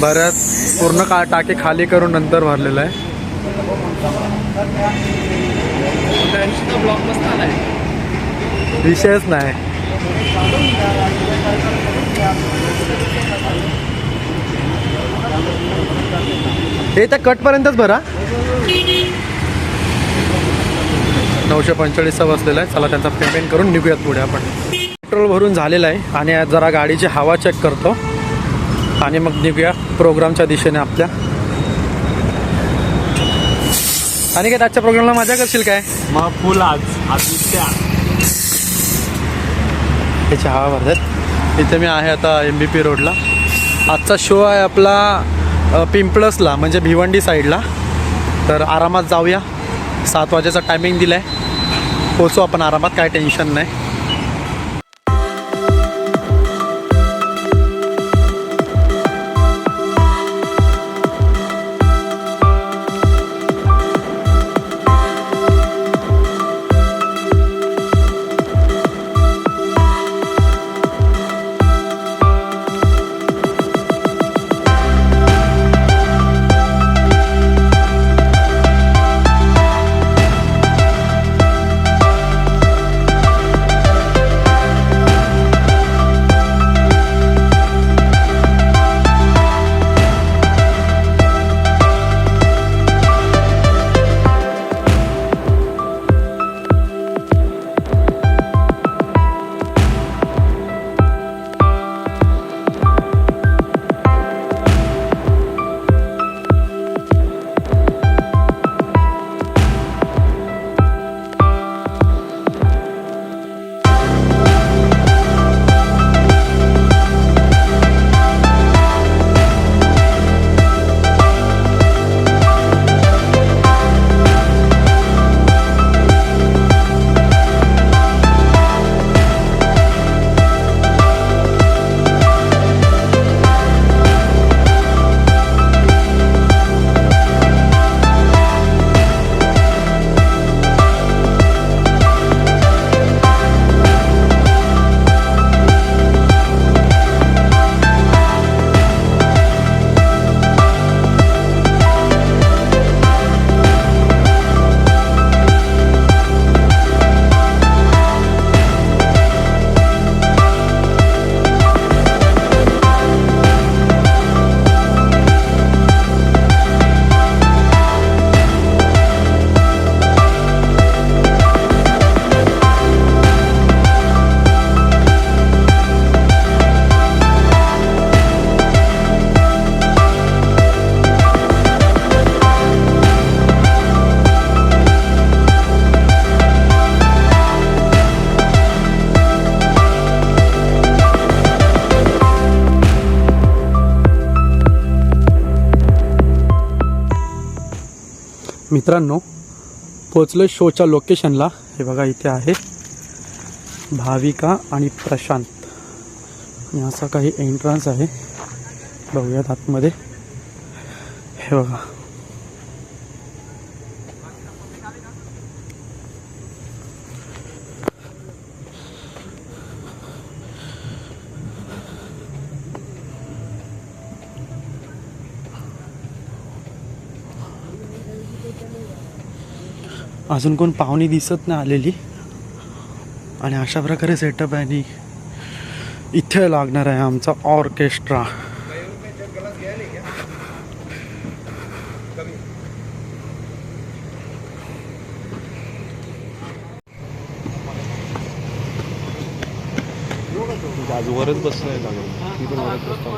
बऱ्याच पूर्ण टाके खाली करून नंतर भरलेला आहे. ब्लॉक मस्त आलाय, विषयच नाही. हे त्या कटपर्यंतच भरा. 945चा बसलेला आहे. चला त्यांचा पेमेंट करून निघूयात पुढे आपण. पेट्रोल भरून झालेलं आहे आणि जरा गाडीची हवा चेक करतो आणि मग निघूया प्रोग्रामच्या दिशेने आपल्या. आणि काय आजच्या प्रोग्रामला मजा करशील काय? मग फुल आज त्याची हवा भरतात. इथे मी आहे आता MBP रोडला. आजचा शो आहे आपला पिंपळसला, म्हणजे भिवंडी साईडला. तर आरामात जाऊया. 7 वाजेचा टायमिंग दिला आहे. पोचू आपण आरामात, काय टेन्शन नाही. मित्रांनो, पोचलो शोच्या लोकेशनला. हे बघा, इथे आहे भाविका आणि प्रशांत. आणि असा काही एंट्रन्स आहे. बघूयात आतमध्ये. हे बघा, अजून कोण पाहुणी दिसत नाही आलेली. आणि अशा प्रकारे सेटअप आहे. आणि इथे लागणार आहे आमचा ऑर्केस्ट्रा. आज वरच बसलाय तिथून वरच बसतो.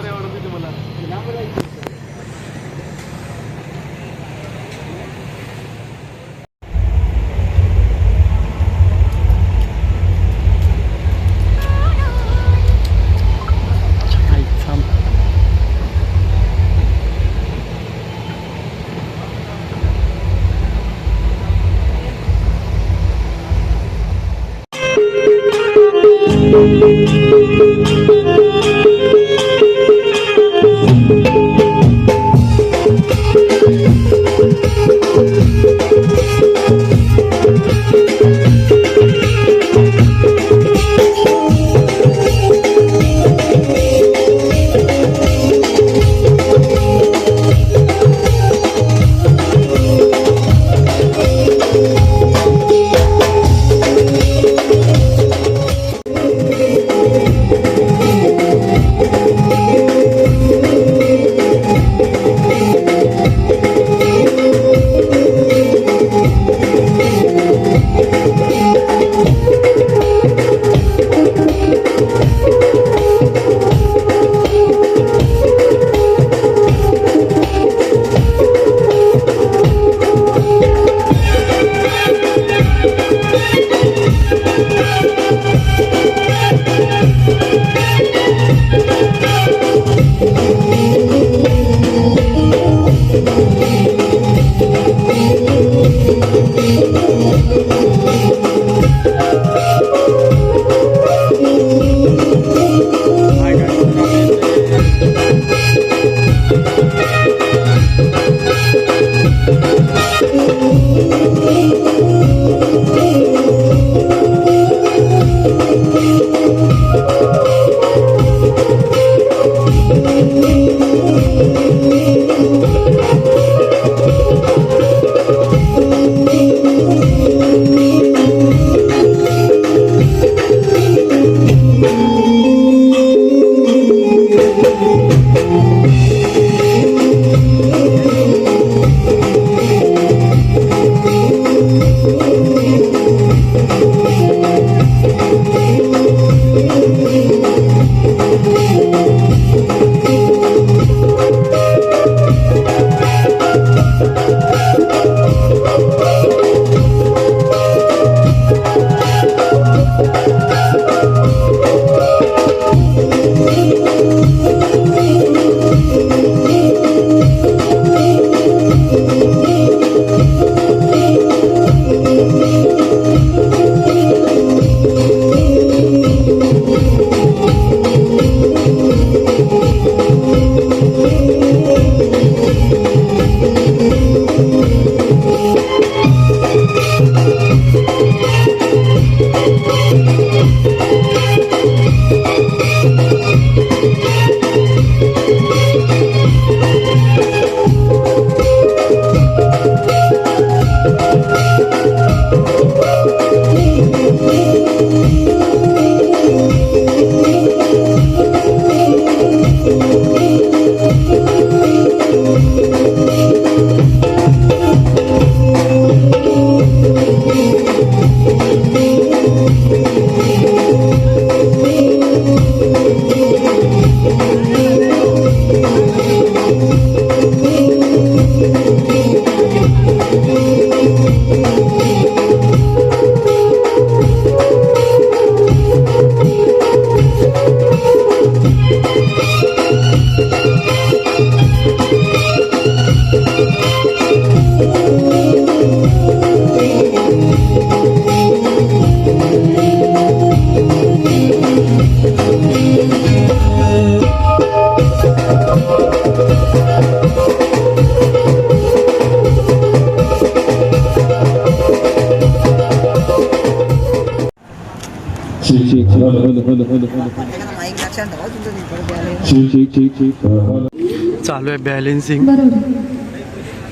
चालू आहे बॅलेन्सिंग.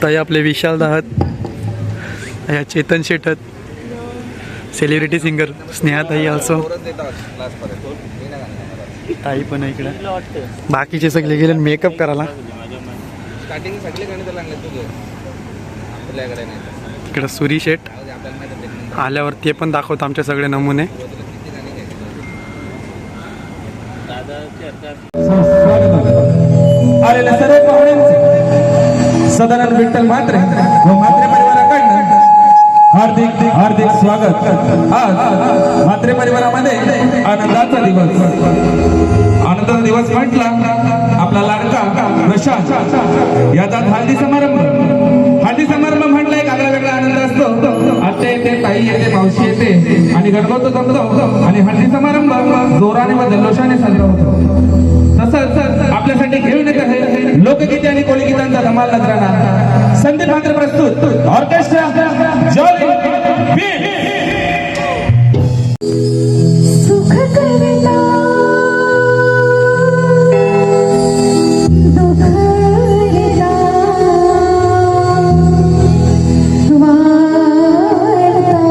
ताई आपले विशाल दाहत ह्या चेतन शेटत सेलिब्रिटी सिंगर स्नेहाताई ऑल्सो ताई पण आहे इकडे. बाकीचे सगळे गेले मेकअप करायला. स्टार्टिंग सगळे गाणी तर लागले तुझे आपल्याकडे नाही इकडं सुरी शेट आल्यावर ते पण दाखवतो आमचे सगळे नमुने. आलेल्या सर्व पाहुण्यांचे सदानंद विठ्ठल म्हात्रे व म्हात्रे परिवाराकडनं हार्दिक हार्दिक स्वागत. आज म्हात्रे परिवारामध्ये आनंदाचा दिवस. आनंदाचा दिवस म्हटला आपला लाडका प्रशांत याचा हल्दी समारंभ. हल्दी समारंभ म्हटलं एक आगळा वेगळा आनंद असतो. आत्या येते, ताई येते, मावशी येते आणि गणगौत जमतो आणि हल्दी समारंभ जोराने व जल्लोषाने साजरा होतो. तसंच आपल्यासाठी घेऊन येत आहे लोकगीते आणि कोळीगीतांचा धमाल नजराणा. संदीप म्हात्रे प्रस्तुत ऑर्केस्ट्रा जॉली बीट. सुख करता दुःख करता वार्ता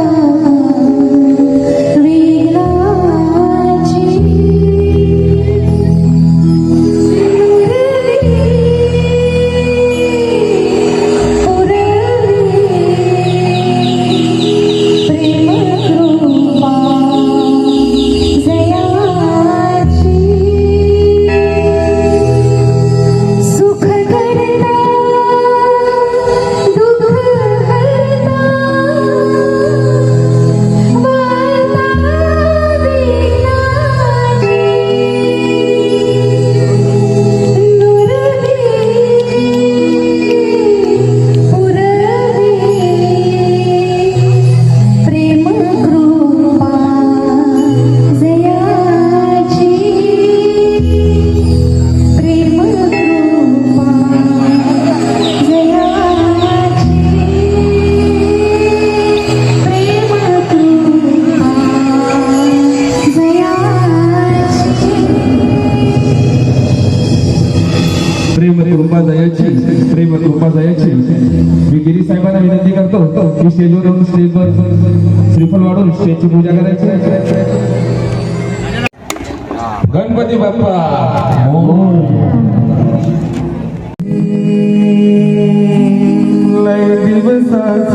वीराची प्रेम कृपा दयाची. मी गिरी साहेबांना विनंती करतो की स्टेजवर येऊन श्रीफळ वाढून स्टेजची पूजा करायची. गणपती बाप्पा लय दिवसाच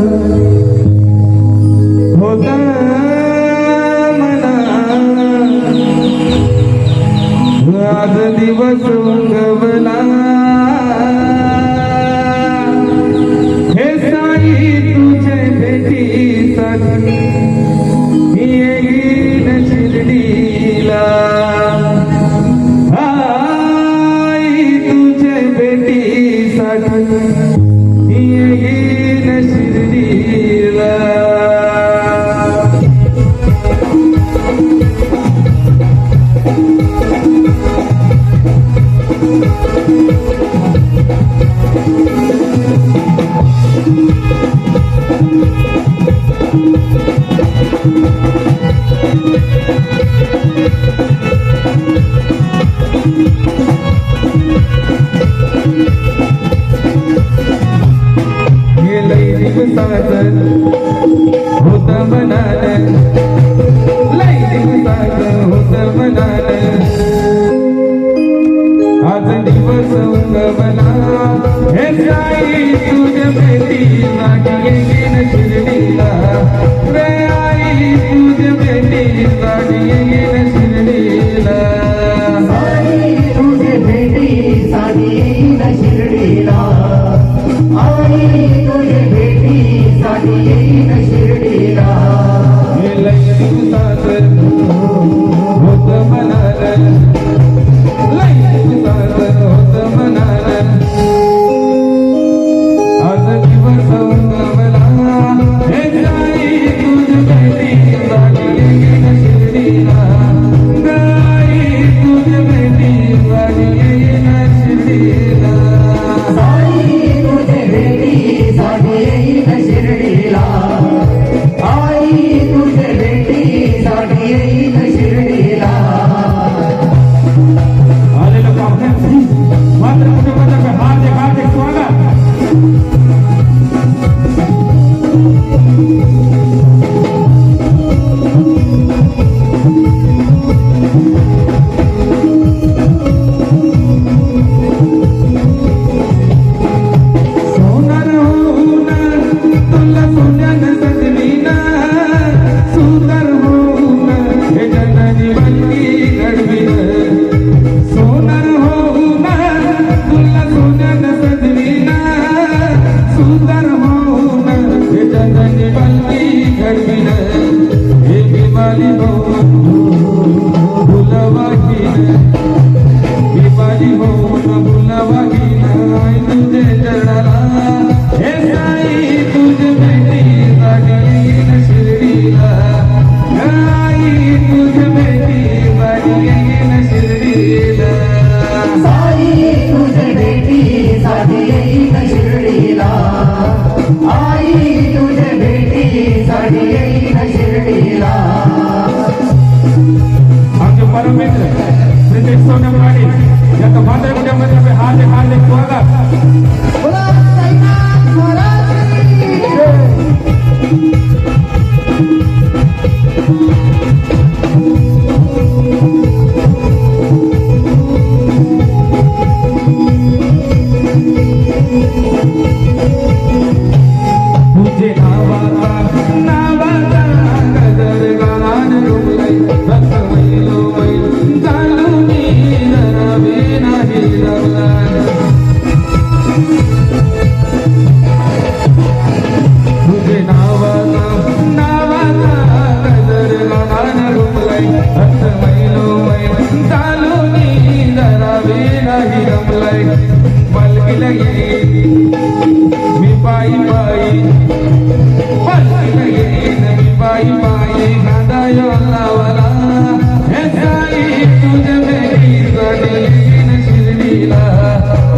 होता मना आज दिवस उगवला. हे साई तुझे भेटीसाठी येईन शिर्डीला. आई तुझे भेटीसाठी येईन शिर्डीला. होत मनान लय दिवसात होत मनान आज दिवस उगवला. हे साई तुझ्या भेटीसाठी येईन शिर्डीला. रे आई तुझ्या भेटीसाठी येईन शिर्डीला. आई तुझे भेटीसाठी येईन शिर्डीला. आई तुझे भेटीसाठी येईन शिर्डीला. लय दिवसात होत मनान लय दिवसात होत मनान आज दिवस उगवला. हे साई तुझ्या भेटीसाठी येईन शिर्डीला. गाई तुझ्या भेटीसाठी येईन शिर्डीला. आई तुझे भेटीसाठी येईन शिर्डीला. येईन मी पायी पायी पालखीला येईन मी पायी पायी कांदा लावला हे साई तुझ्या भेटीसाठी येईन शिर्डीला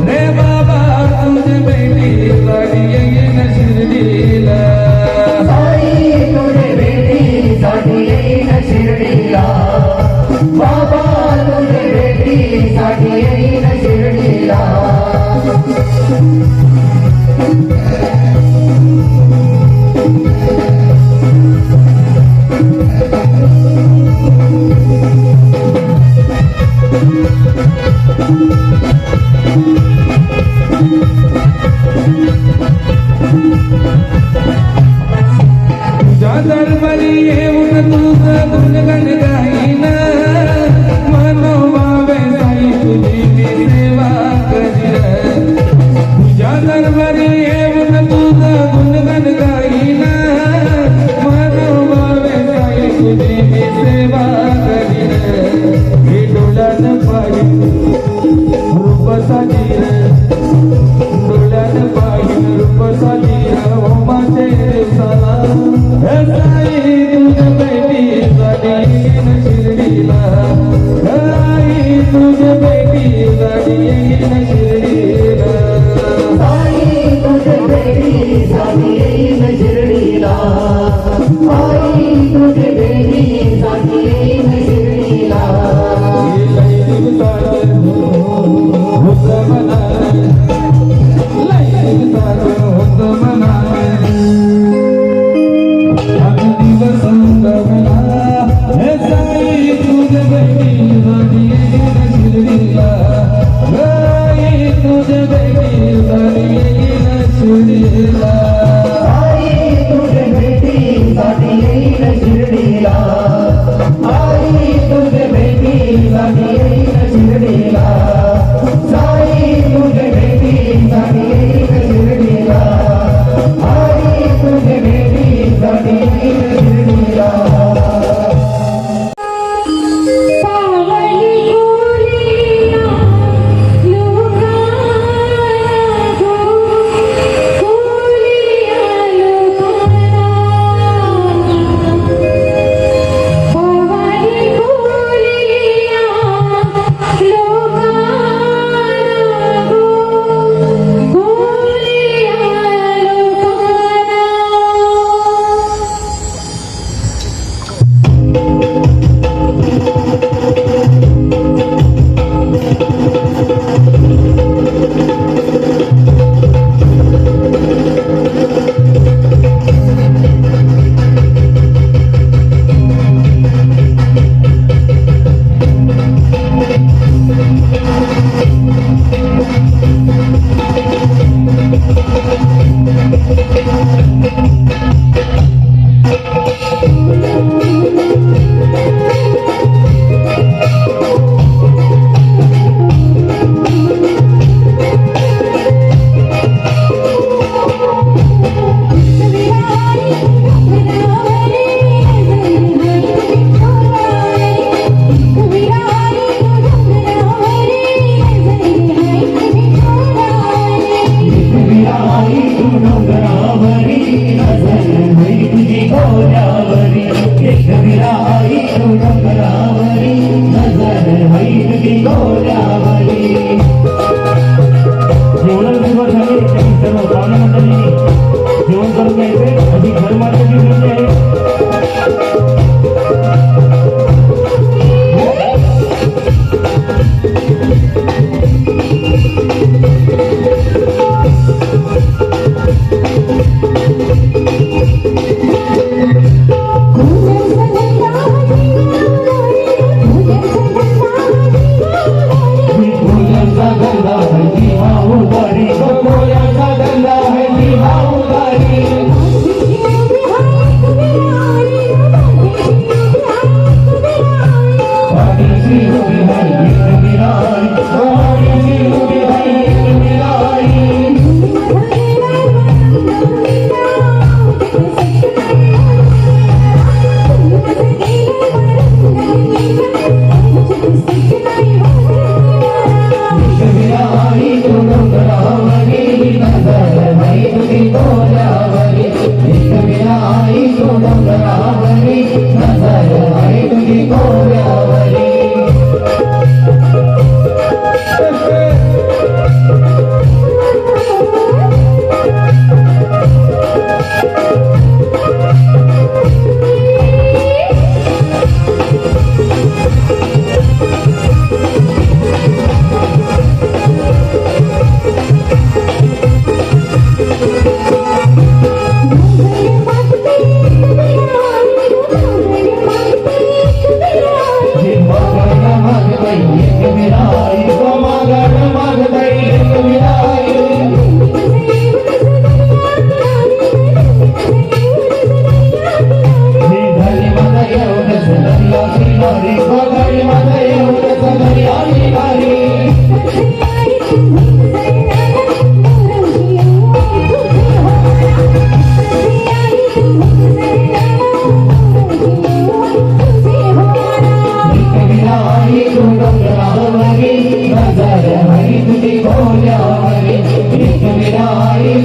रे बाबा तुझ्या भेटीसाठी येईन शिर्डीला साई तुझे भेटीसाठी येईन शिर्डीला बाबा तुझे भेटीसाठी येईन शिर्डीला तुझ्या दरबारी येऊन तुझं गुणगण गाईन मनोभावे साई तुझी मी सेवा करीन तुझ्या दरबारी येऊन तुझं गुणगण गाईन मनोभावे साई तुझी मी सेवा करीन हे डोळ्यात पाहिन रूप साजीर डोळ्यात पाहिन रूप साजीर ओमाचे दिवसाला हे साई तुझ्या भेटीसाठी येईन शिर्डीला साई तुझ्या भेटीसाठी येईन शिर्डीला साई तुझे भेटीसाठी येईन शिर्डीला साई तुझे भेटीसाठी येईन शिर्डीला लई दिवसात होत मनात लई दिवसात होत मनात अगदी वसंत मला हे साई तुझ्या भेटीसाठी येईन शिर्डीला साई तुझ्या भेटीसाठी येईन शिर्डीला साई तुझे भेटीसाठी येईन शिर्डीला साई तुझे भेटीसाठी येईन शिर्डीला साई तुझे भेटीसाठी येईन शिर्डीला साई तुझे भेटीसाठी येईन शिर्डीला पावली कोलिया लोकाना गो कोलिया लोकाना पावली कोलिया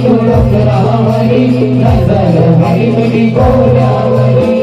तू डोंगरावरी नजर आहे तुझी कोल्यावरी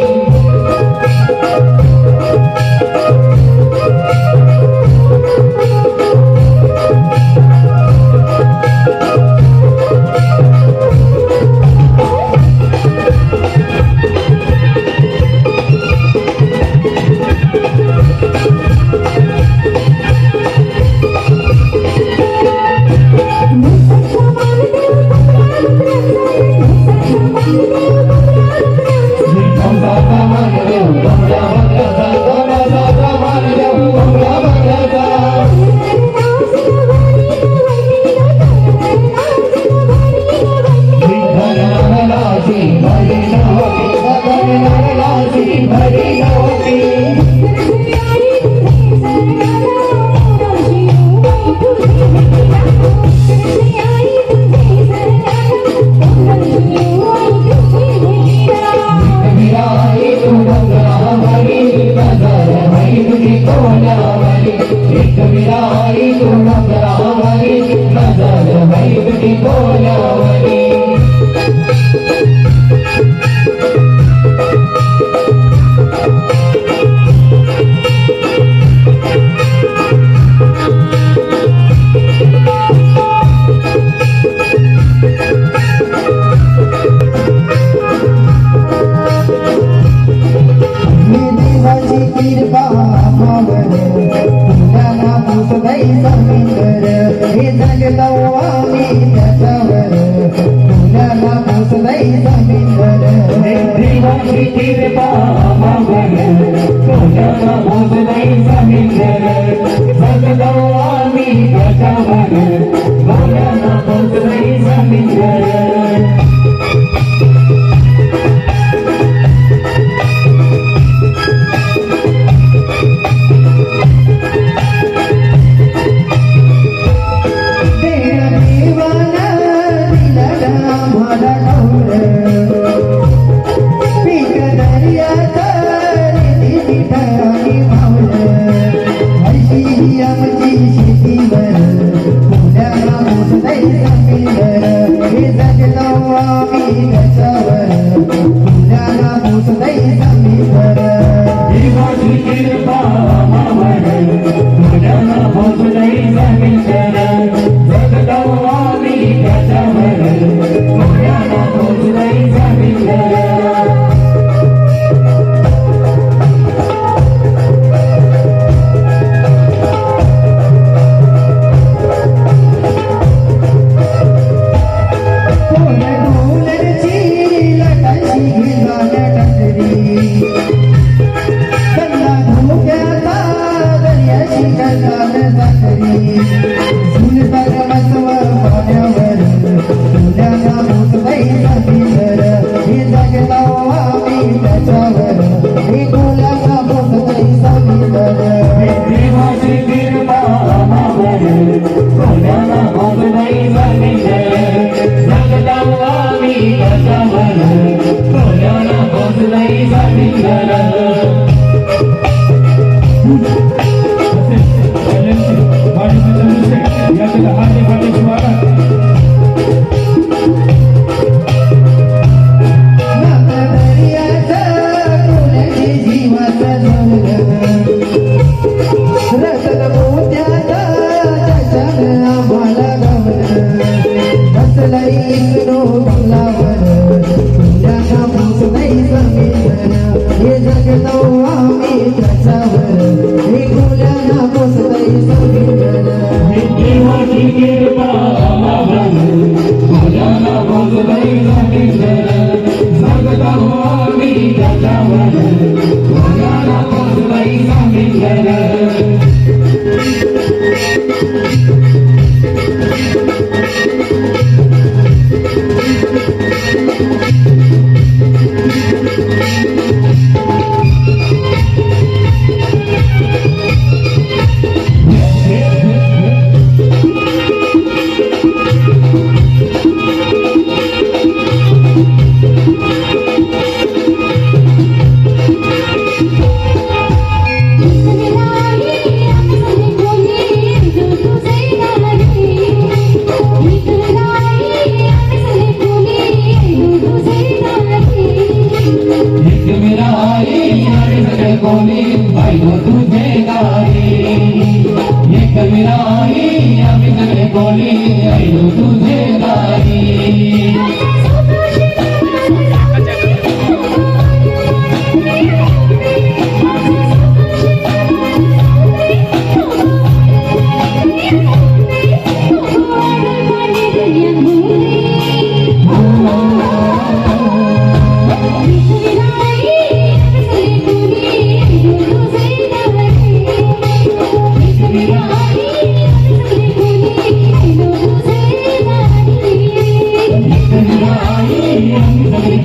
तुझे दारी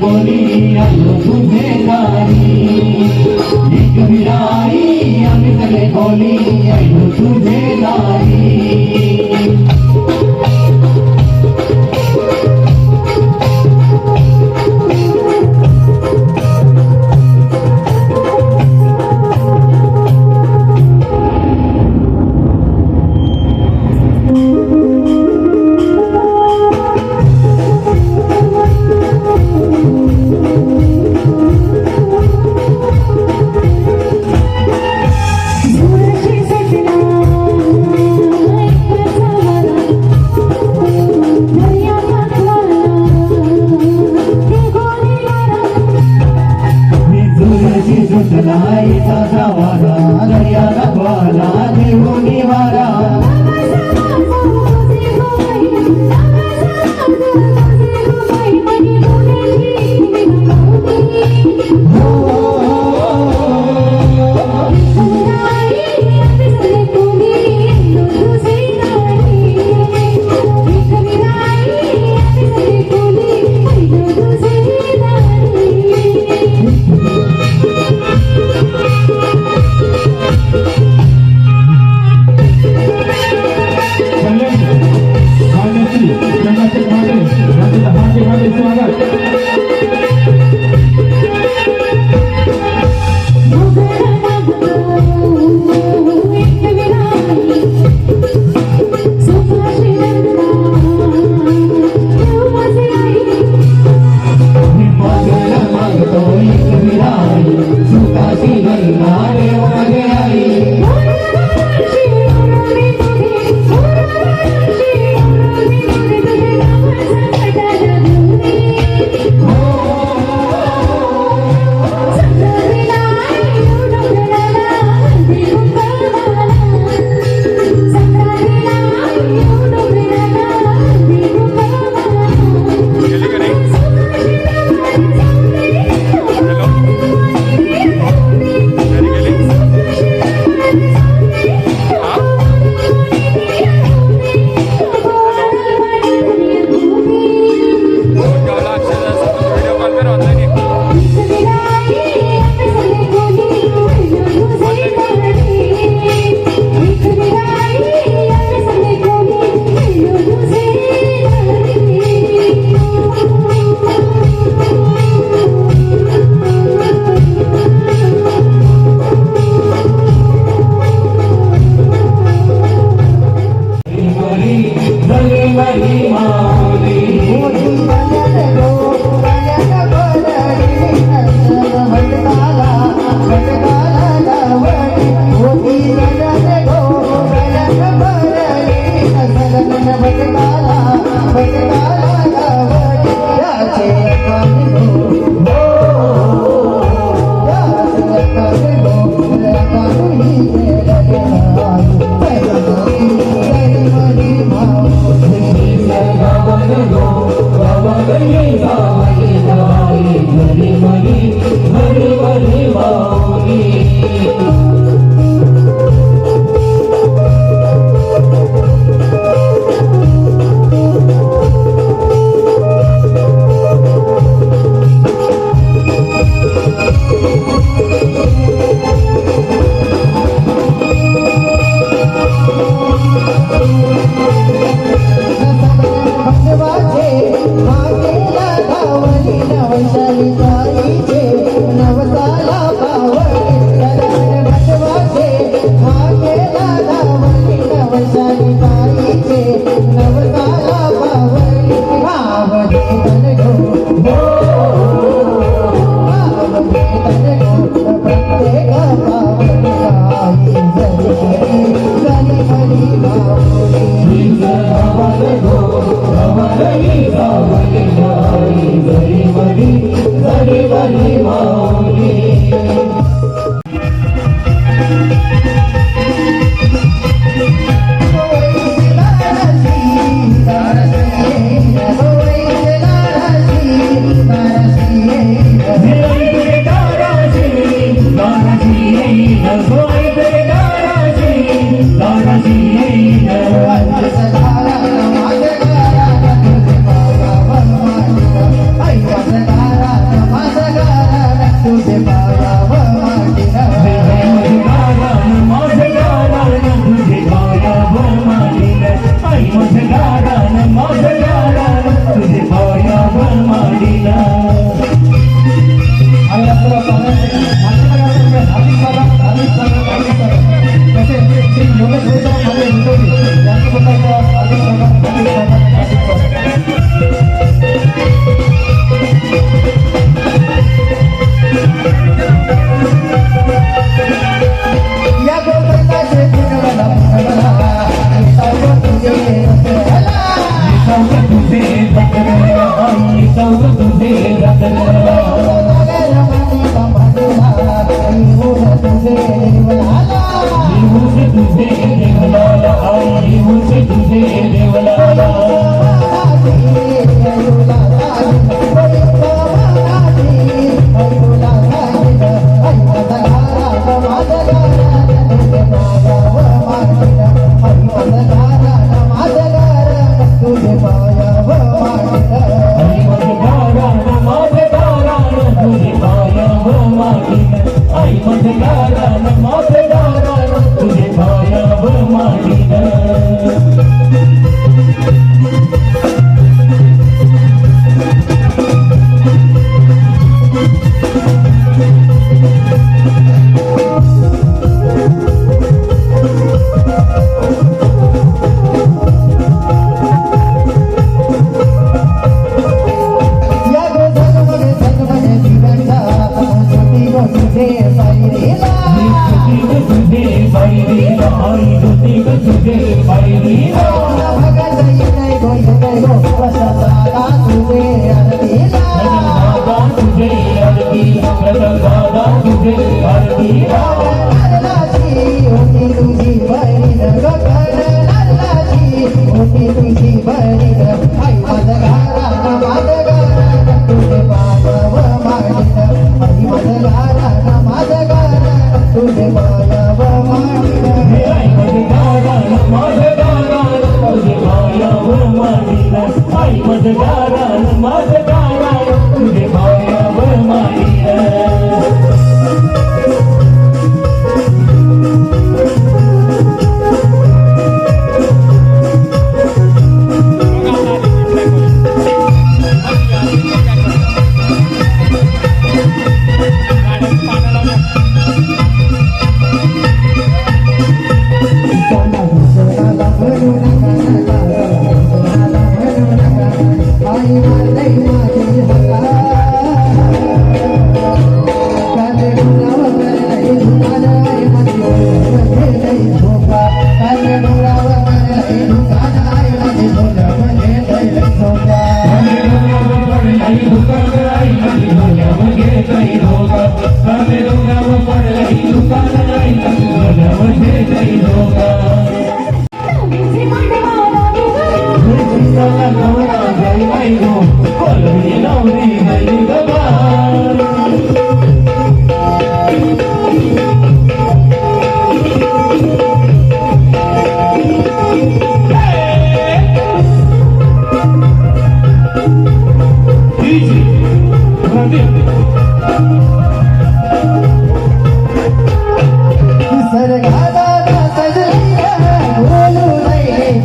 बोली आलो तुझे दारी एक विराई आम्ही सगळे बोली आलो तुझे दारी सावली सावली आई जरी बरी माऊली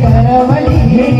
करवली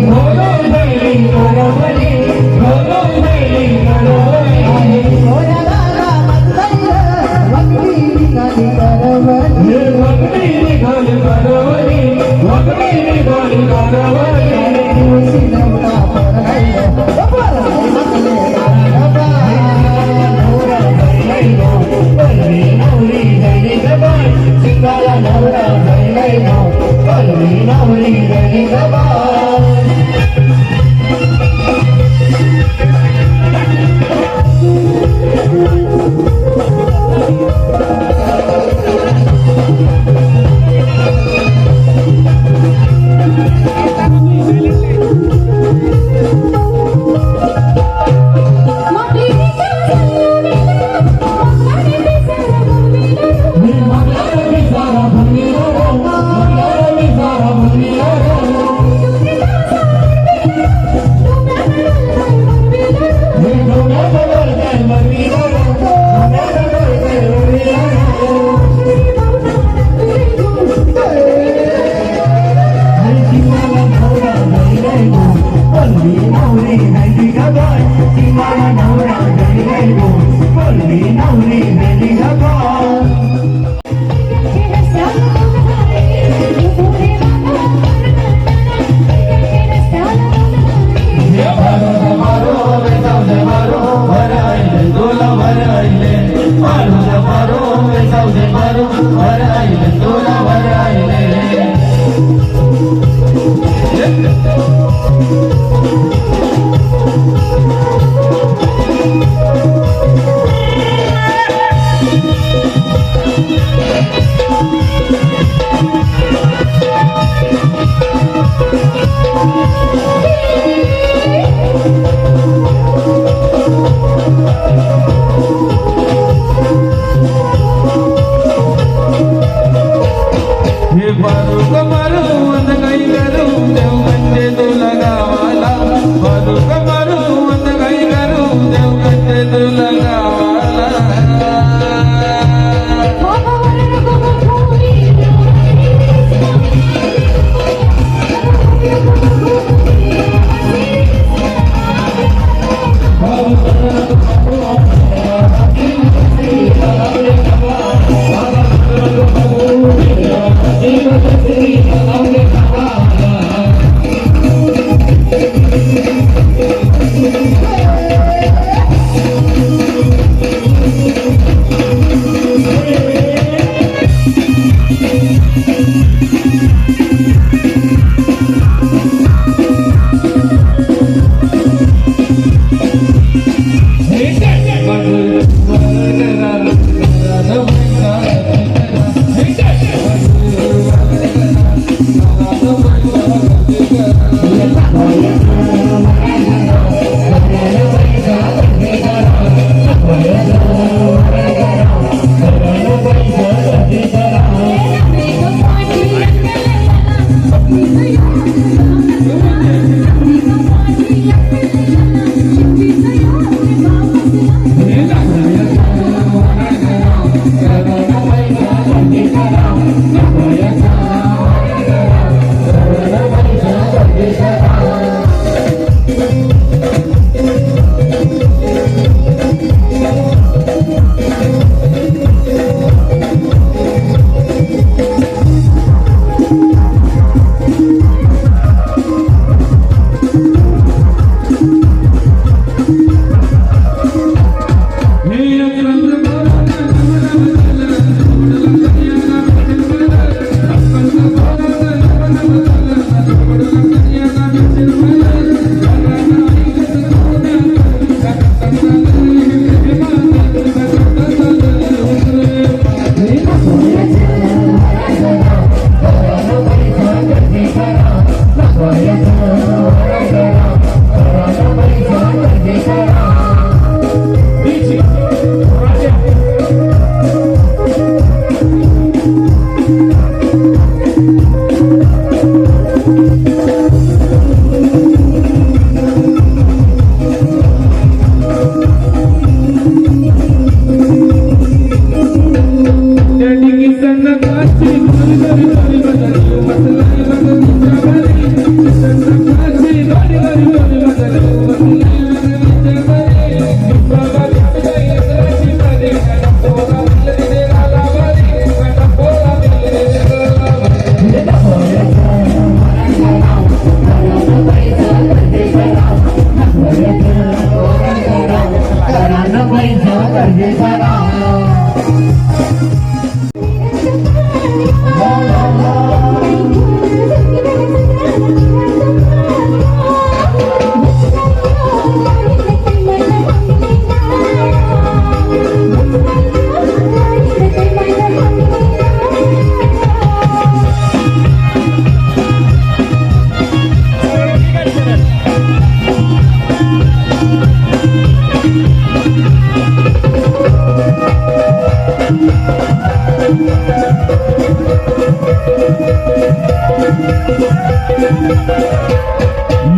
हे मारू ग मारू अंध काही करू देव म्हणजे तुला गावाला मारू ग मारू अंध काही करू देव म्हणजे तुला गावाला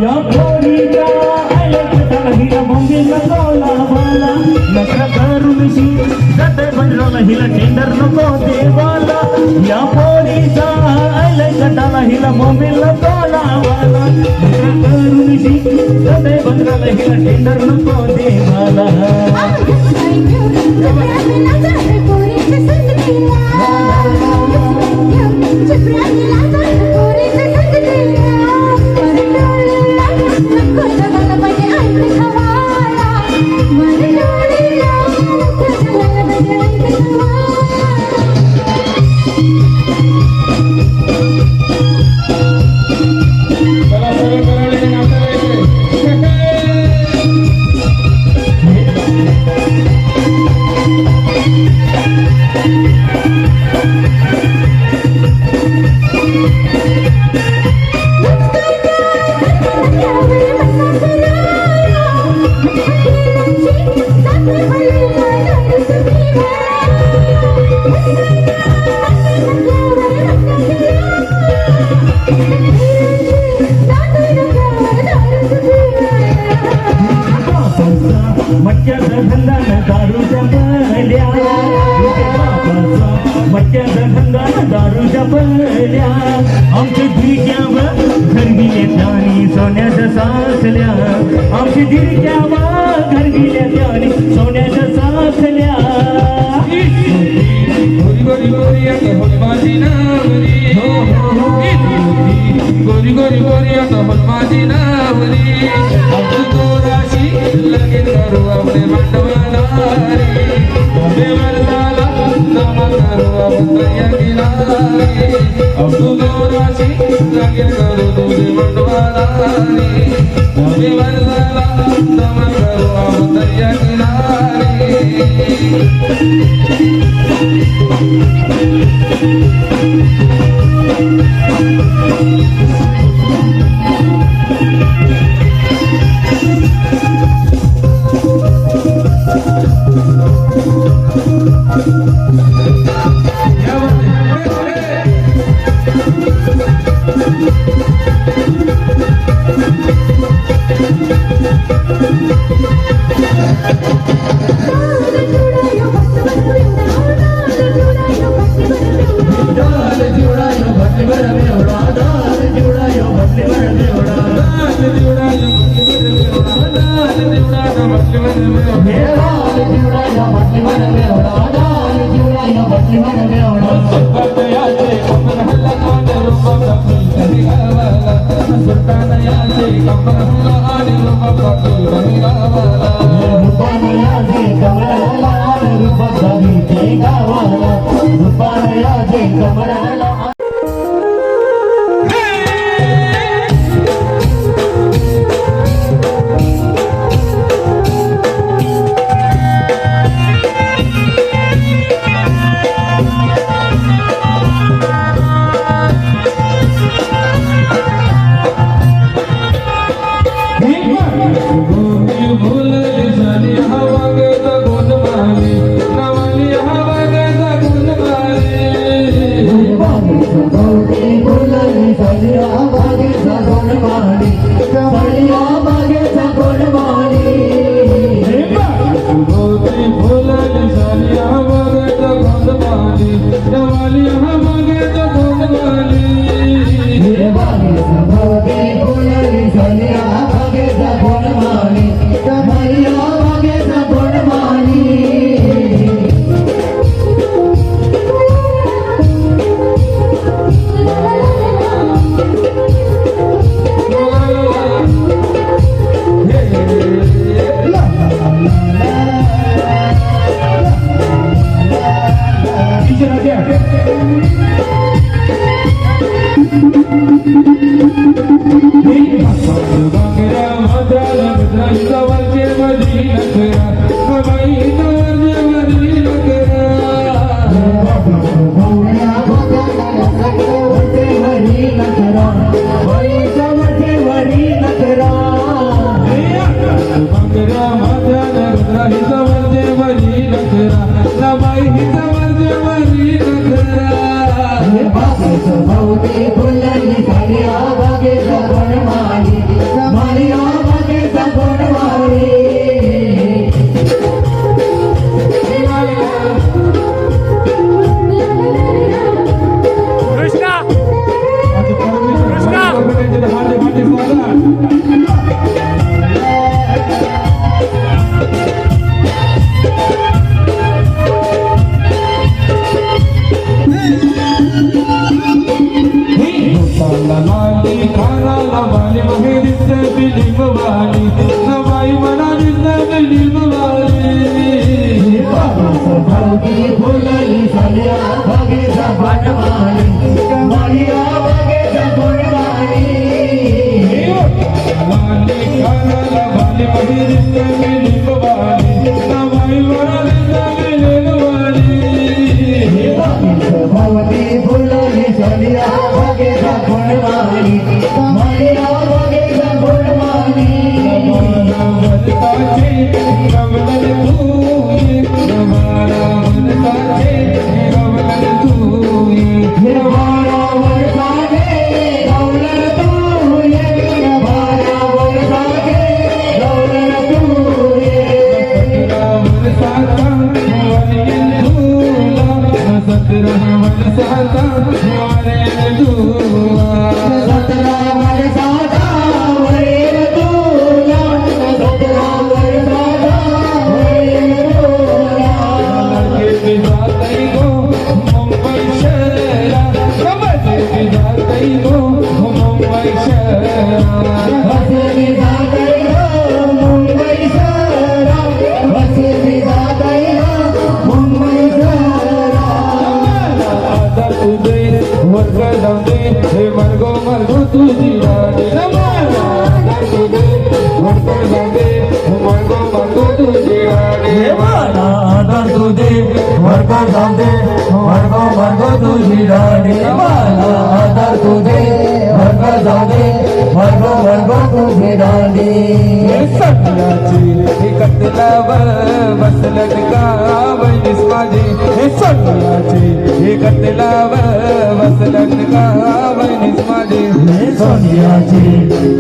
या पोरीचा ऐकता हिला बोंबीला बोलावाला नखरा करून शी जाते बनला हिला टेंडर नको देवाला या पोरीचा ऐकता हिला बोंबीला बोलावाला नखरा करून शी जाते बनला हिला टेंडर नको देवाला Bye. मटक्याचा धंदा न दारूच्या पहिल्या मटक्याचा धंदा न दारूच्या पहिल्या आमच्या धिरक्यावर घरगिले त्यानी सोन्याच्या सासल्या आमच्या धिरक्यावर घरगिल्या त्यानी सोन्याच्या सासल्या गोरी गोरी आता होत माझी नावरी गोरी गोरी गोरी आता होत माझी नावरी तू गोराशी लगेच करू आपले मांडवादारी देवरदाला नामा करू आपण दर्या किनारी तू गोराशी लगेच करू तुझे मांडवादारी देवरदाला नामा करू आपण दर्या किनारी भगवान मनसाचे गवलन तू ये वारा मनसाचे गवलन तू ये वारा वरसागे गवलन तू ये वारा वरसागे गवलन तू ये सतरा मनसाचा वारेल तुला सतरा मनसाचा वारेल तुला सतरा वरसाचा वरेल तुला सतरा वरसाचा वरेल तुला लागे जातई गो मुंबई शहरा लागे जातई गो मुंबई शहरा वसली जातई गो मुंबई शहरा वसली जातई गो मुंबई शहरा आता तुझे वर्ग जाऊ दे हे मर्गो मर्गो तुझी राणी रमाला आता तुझे वर्ग जाऊ दे हे मर्गो मर्गो तुझी राणी देवाला आदर तुझे वर्ग जाऊ दे वर्ग वर्ग तुझी राणी देवाला आदर तुझे वर्ग जाऊ दे वर्ग वर्ग तुझी राणी हे सगळ्याची हे कटलावर बसलं का बहिणीस माझी हे सगळ्याची हे कटलावर बसलं का बहिणीस माझी सोनियाची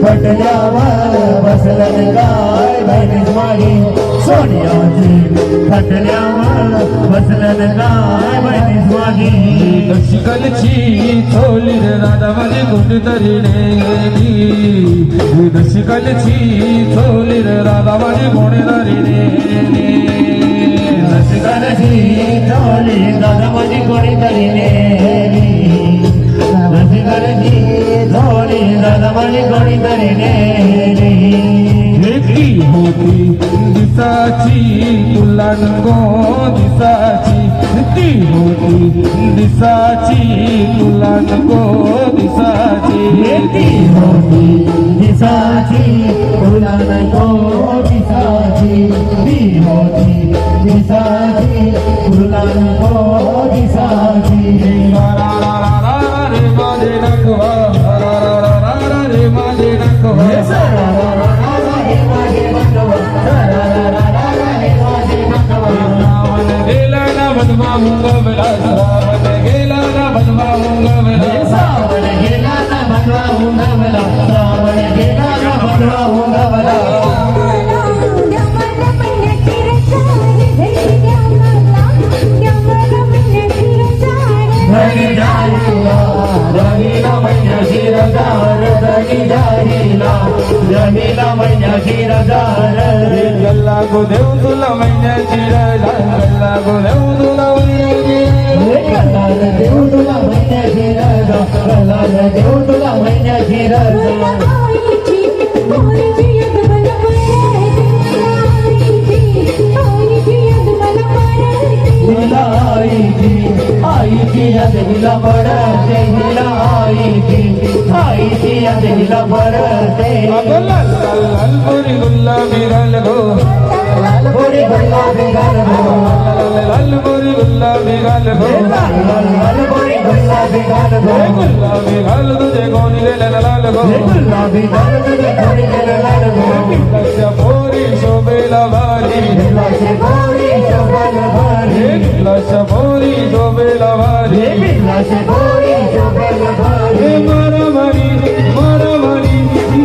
खटल्यावर बसलन काय बहिणीच माझी सोनियाची खटल्यावर बसलन काय बहिणीच माझी दशिकलची थोली रे राधा माझी कुठेतरी नेली दशिकलची थोली रे राधा माझी कोणीतरी नेली रसिकाची झोली दादा माझी कोणीतरी नेली रसिकाची झोली दादा माझी कोणीतरी नेली एकटी होती दिसाची तुला नको दिसाची ती होती दिसाची तुला नको दिसाची ती होती दिसाची तुला नको दिसाची ती होती दिसाची तुला नको दिसाची रा रा रा रा रा रे माझे नखवा रा रा रा रा रा रे माझे नखवा रावण गेला ना बदमा मुंगवला रावण गेला ना बदमा मुंगवला सावण गेला ना भगवा हुंगवला सावण गेला ना भगवा हुंगवला धनी जाईला धनीला मैया शिरदार धनी जाईला धनीला मैया शिरदार गल्ला गो देव तुला महिन्याची रडा गल्ला गो देव तुला महिन्याची कलाल देव तुला मैया शिरदा कलाल देव तुला मैया शिरदा आईची याद हिला पडते हिला आईची याद हिला पडते लाल लाल लाल गोरी गुलाबी गाल गो लाल गोरी गुलाबी गाल गो लाल गोरी गुलाबी गाल गो लाल गोरी गुलाबी गाल गो गुलाबी गाल तुझे कोणी गेलेला लाल गो गुलाबी गाल तुझे कोणी गेलेला लाल गो लक्ष्या पोरी शोभेला भारी लाशे गोरी शोभल भारी लक्ष्या पोरी शोभेला भारी लाशे गोरी शोभल भारी हे मारामारी मारामारी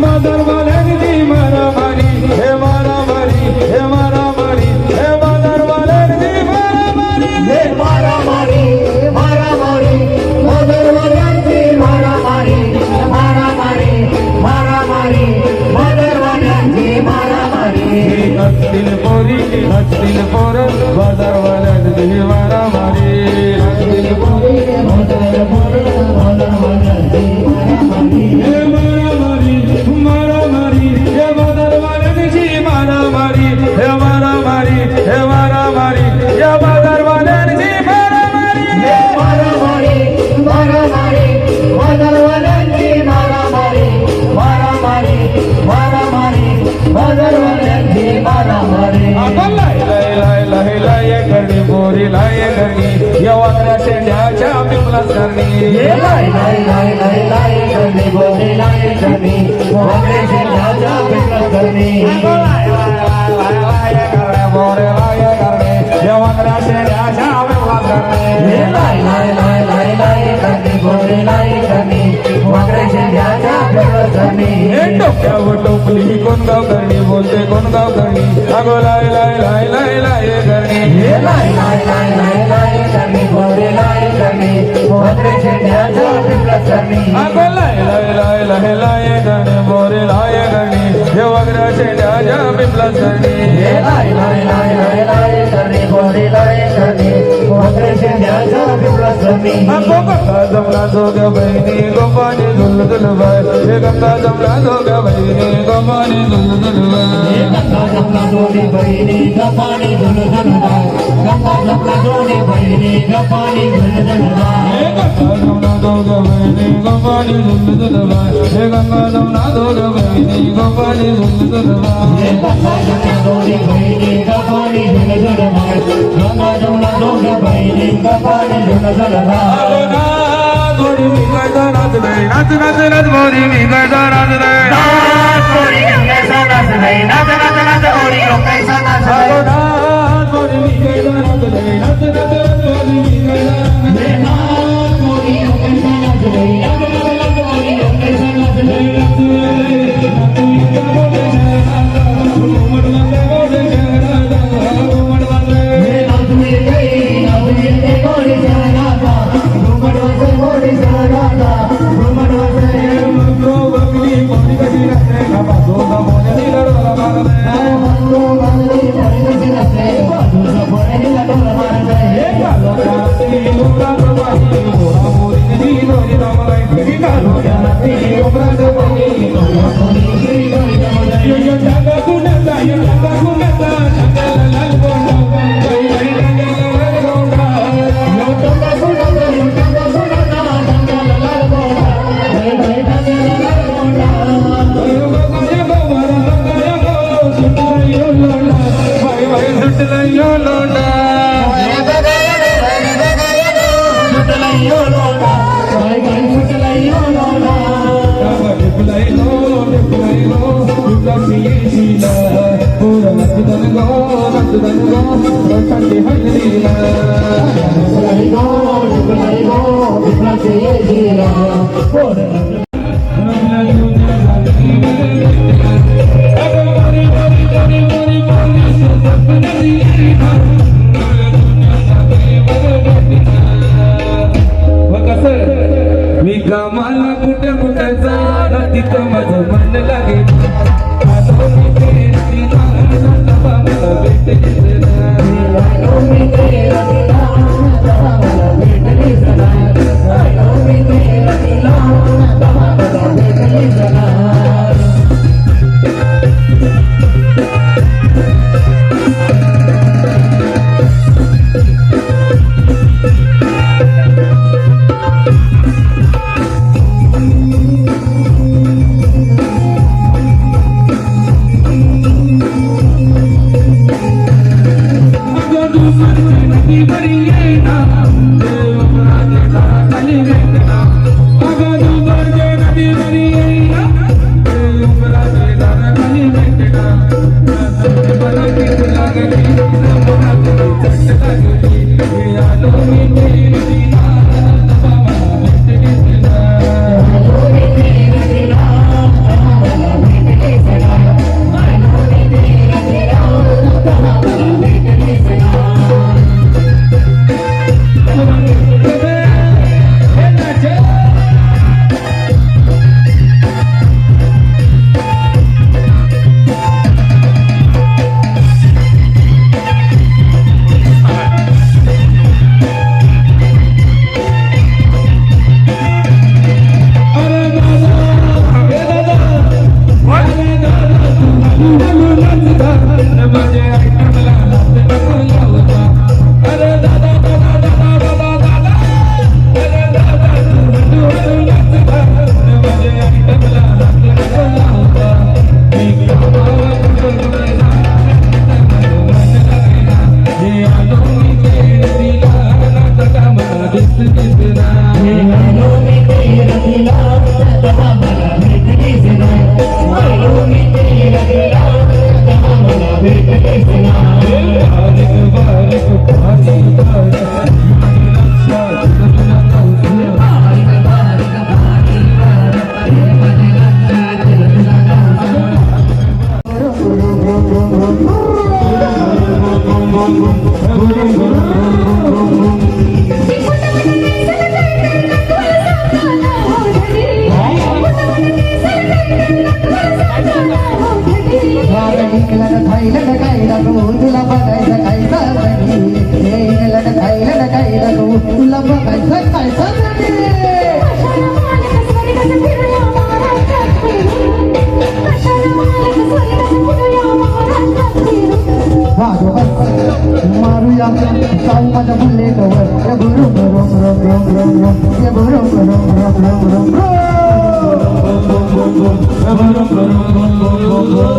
मादरवाल्यांची मारामारी हे मारामारी हे मारामारी हे मादरवाल्यांची मारामारी हे मारामारी मारामारी मदरवाल्यांची मारामारी मारामारी मारामारी मदरवाल्यांची मारामारी नसतील पोरी नसतील पोर बाजारवाल्यांची मारामारी नसतील पोरी मदरवाल्यांची मारामारी हे मारामारी मारामारी हे बाजारवाल्यांची मारामारी हे मारामारी हे मारामारी या बाजारवाल्यांची मारामारी हे मारामारी मारामारी मदरवाल्यांची मारामारी मारामारी मारामारी मदरवाल्यांची मारामारी लाय लाय लाय लाय लाय करणी पोरी लाय करणी या वाकड्या शेंड्याच्या पिंपलाच करणी लाय लाय लाय लाय लाय करणी बोले लाय करणी वागळे शेंडाच्या पिंपळ करणी कोण गाव करणी अगो लाय लाय लाय लाय लाय करणी लाय लाय लाय लाय लाय करणी गोरे लाय करणी भद्रे शेंड्याच्या पिंपळास करणी अगो लाय लाय लाय लाय लाय करणी बोरे लाय करणी हे वगैरे शेंड्याच्या पिंपळास करणी लाय लाय लाय लाय लाय करणी गोरे लाय करणी भद्रे शेंड्याच्या पिंपळास करणी अगो गंगा जमला जोग बहिणी गोपानी झुल झुल बाय हे गंगा जमला जोग बहिणी गोपानी झुल झुल बाय गंगा जमला जोडी बहिणी गपाणी झुल झुल बाय गंगा जमला जोडी बहिणी गपाणी झुल झुल बाय गंगा जमला जोग बहिणी गोपानी झुल झुल बाय हे गंगा जमला जोग बहिणी गोपानी झुल झुल बाय गंगा जमला जोडी बहिणी गपाणी झुल झुल बाय गंगा जमला जोडी बहिणी गपाणी झुल झुल बाय गोरी मी गायचा नाच नाही नाच नाच नाच गोरी मी गायचा नाच नाही नाच गोरी गंगेचा नाच नाही नाच नाच नाच गोरी गंगेचा नाच नाही गोरी मी गायचा नाच नाही नाच नाच नाच गोरी मी गायचा नाच गोरी गंगेचा नाच नाही नाच नाच नाच गोरी गंगेचा नाच नाही मी कामाला कुठे कुठे जाणार तिथं माझं मन लागेल खायला खायला गो तुला बघायचं खायचं नाही इंग्लंड खायला खायला गो तुला बघायचं खायचं नाही मारूया जाऊ माझ्या बुलेटवर बुरुम बुरुम रोम रोम रोम रोम बुरुम बुरुम रोम रोम रोम रोम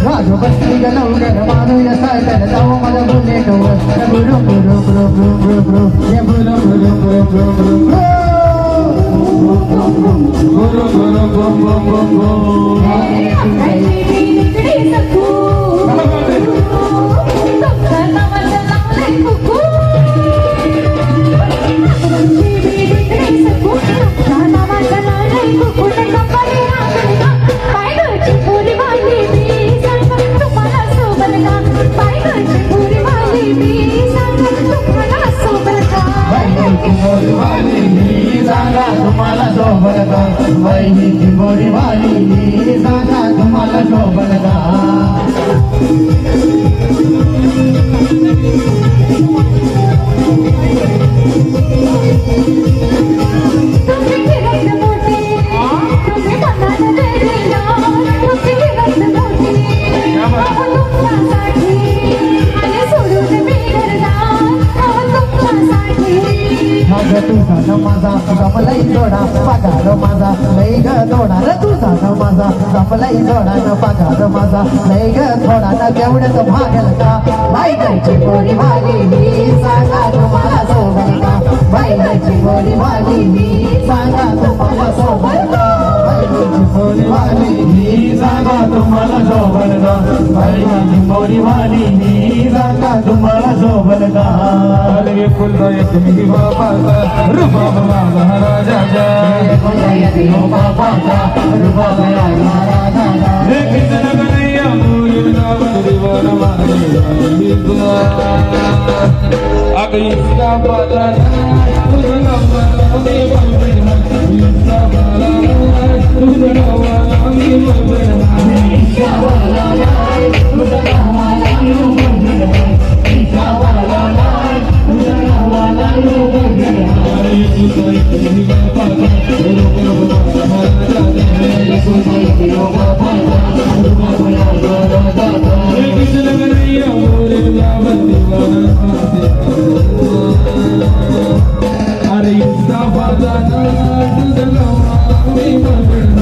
राजू बसली लवकर मारूया सायकल जाऊ माझ्या बुलेटवर बुरुम बुरुम रोम रोम रोम रोम बुरुम बुरुम रोम रोम तुम्हाला शोभल का वहिनीची गोरी वाली सांगा तुम्हाला शोभल का तुझा माझा जमलाई जोडा पगार माझा लई ग थोडा रे तुझा माझा जमलाई जोडा न पगार माझा लई ग थोडा न तेवढ्याच भागल का बायकाची गोरी वाली मी सांगा तुम्हाला सोबल का बायकाची गोरी वाली मी सांगा तुम्हाला सोबल का बायकाची गोरी वाली मी सांगा तुम्हाला सोबल का बायकाची गोरी वाली मी सांगा तुम्हाला सोबल का अलगे फुलदा येत मी बाबा रुबाब महाराजा किसन कन्हैया मोरी वृंदावन दीवाना अग इसका बाला तुझा बाला मी बलबेना इसका बाला तुझा बाला मी बलबेना इसका बाला तुझा बाला मी बलबेना इसका बाला तुझा बाला मी बलबेना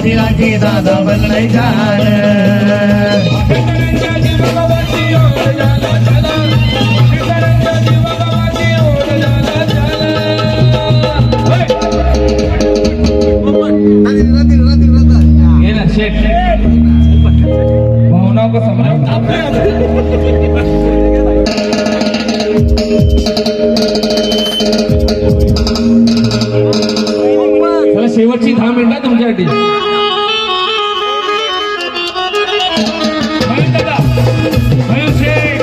वडिलांची दादा बनलंय छान गेला शेठ भावना को चला शेवटची 10 मिनिटं तुमच्यासाठी मयूर शेठ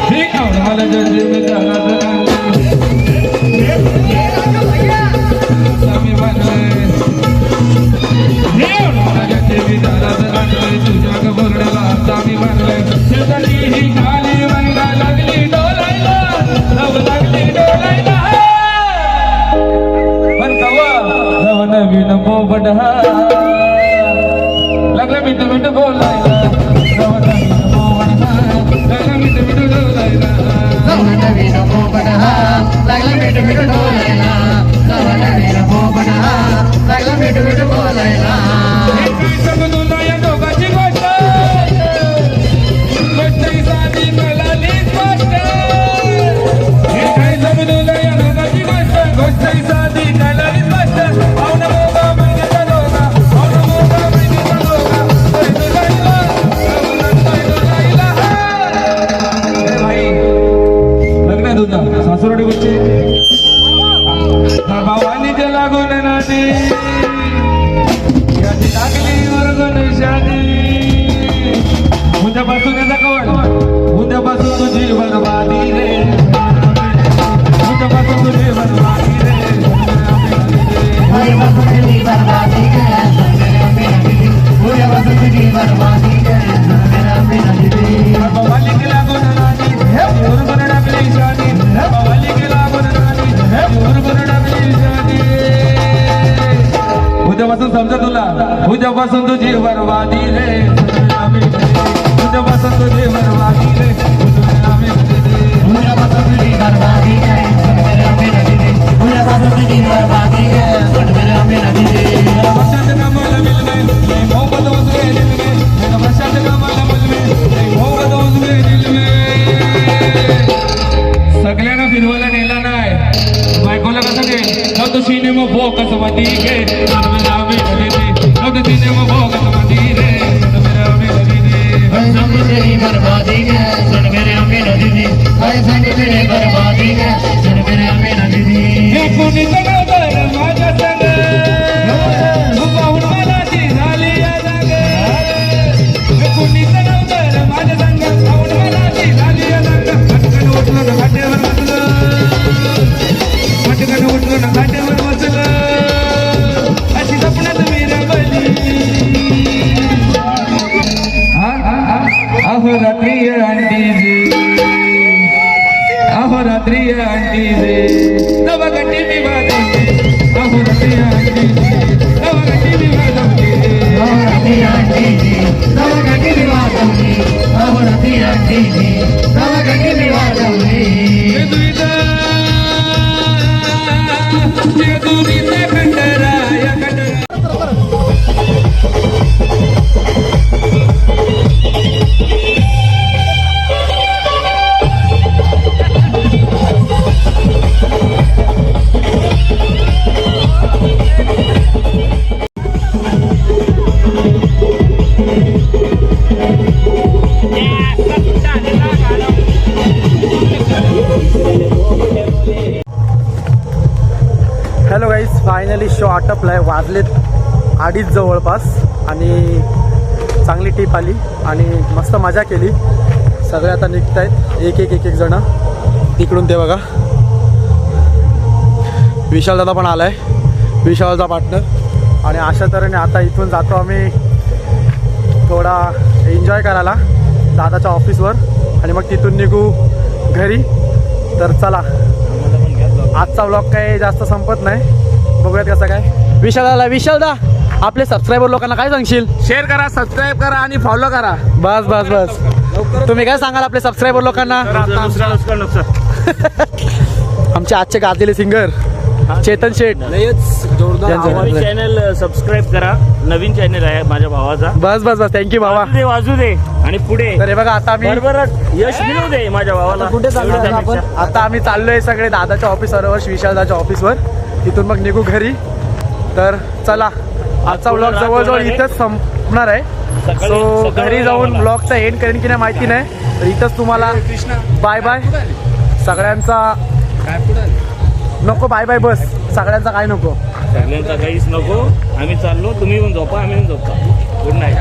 ठीक आहे मला आम्ही बनलोय तुझ्या बघण्याला आम्ही बनलोय ही खाली रंगा लागली डोलायला लव लागली डोलायला पण कवा नवीन बोबड लागला मिठ मिठ बोलायला नवीन बोबड लागला मिठ मिठ डोलायला नवीन बोबड लागला मिठ मिठ डोलायला नवीन बोबड लागला मिठ मिठ बोलायला समजून या दोघांची गोष्ट गोष्ट साधी कळाली स्पष्ट हे काय समजून या दोघांची गोष्ट साधी कळाली स्पष्ट पाहुणा मोगा महिन्याचा दोघा पाहुणा मोगा महिन्याचा दोघा भाई लग्न तुझा सासुरवाडी गोष्टी भावानी ते लागून नाती याची टाकली वर्गण शादी उद्यापासून याचा कवड उद्यापासून तुझी बरबादी रे उद्यापासून तुझी बरबादी रे तुझी बरबादी तुझी बरबादी बाबाली के लागून नानी वर्गण टाकली शादी बाबाली के लागून नानी वर्गण टाकली शादी उद्यापासून समजा तुला उद्यापासून तुझी बरबादी रे उद्यापासून तुझी बरबादी रे उद्यापासून तुझी बरबादी उद्यापासून तुझी बरबादी प्रशांत कामाला मिलवे मोहब्बत उजवे दिल में प्रशांत कामाला मिलवे मोहब्बत उजवे दिल में सगळ्यांना फिरवायला नेला नाही बायकोला कसं घे तो सिनेमा भो कसं मधी घे तो सिनेमा भो कसं मधी रे तेरी बर्बादी सुन मेरे अमीर दीदी तेरी बर्बादी सुन मेरे अमीर दीदी हे कोणी जगावर माझ्या संग पाहून मनाची झाली या जाग हे कोणी जगावर माझ्या संग पाहून मनाची झाली या जाग पटकन उठलं ना घाट्यावर बसलं पटकन उठलं ना घाट्यावर बसलं अशी सपनात मी रंगली अहो रात्री अंडी अहो रात्री अंडी नव गट्टी मी वाजवते अहो रात्री अंडी नव गट्टी मी वाजवते नवरात्री अंडी नवगटी वाजवली नवरात्री अंडी नवगटी वाजवली जेजुरीचा खंडरा या खंडरा हॅलो गाईज, फायनली शो आटपला आहे. वाजलेत 2:30 जवळपास आणि चांगली टीप आली आणि मस्त मजा केली. सगळे आता निघत आहेत एक एक जण. तिकडून ते बघा विशालदादा पण आला आहे, विशालचा पार्टनर. आणि अशा तऱ्हेने आता इथून जातो आम्ही थोडा एन्जॉय करायला दादाच्या ऑफिसवर आणि मग तिथून निघू घरी. तर चला, आजचा व्लॉग काही जास्त संपत नाही, बघूयात कसं काय. विशालदा आपले सबस्क्रायबर लोकांना काय सांगशील? शेअर करा, सबस्क्राईब करा आणि फॉलो करा. बस बस बस तुम्ही काय सांगाल आपले सबस्क्रायबर लोकांना? आमचे आजचे गाजलेले सिंगर चेतन शेठ नवीन चॅनल सबस्क्राईब करा. नवीन चॅनल आहे माझ्या भावाचा. बस बस बस थँक्यू भावा. वाजू दे आणि पुढे तर हे बघा आता आम्ही यश मिळू दे माझ्या भावाला. कुठे चाललो आपण? आता आम्ही चाललोय सगळे दादाच्या ऑफिसवर, विशालदाच्या ऑफिसवर. तिथून मग निघू घरी. तर चला आजचा व्लॉग जवळजवळ इथंच संपणार आहे. सो घरी जाऊन व्लॉगचा एंड करेन की नाही माहिती नाही. तर इथंच तुम्हाला बाय बाय सगळ्यांचा. नको बाय बाय बस सगळ्यांचा काय नको. सगळ्यांचा काहीच नको. आम्ही चाललो. तुम्ही पण झोपा. आम्ही पण झोपा. Good night.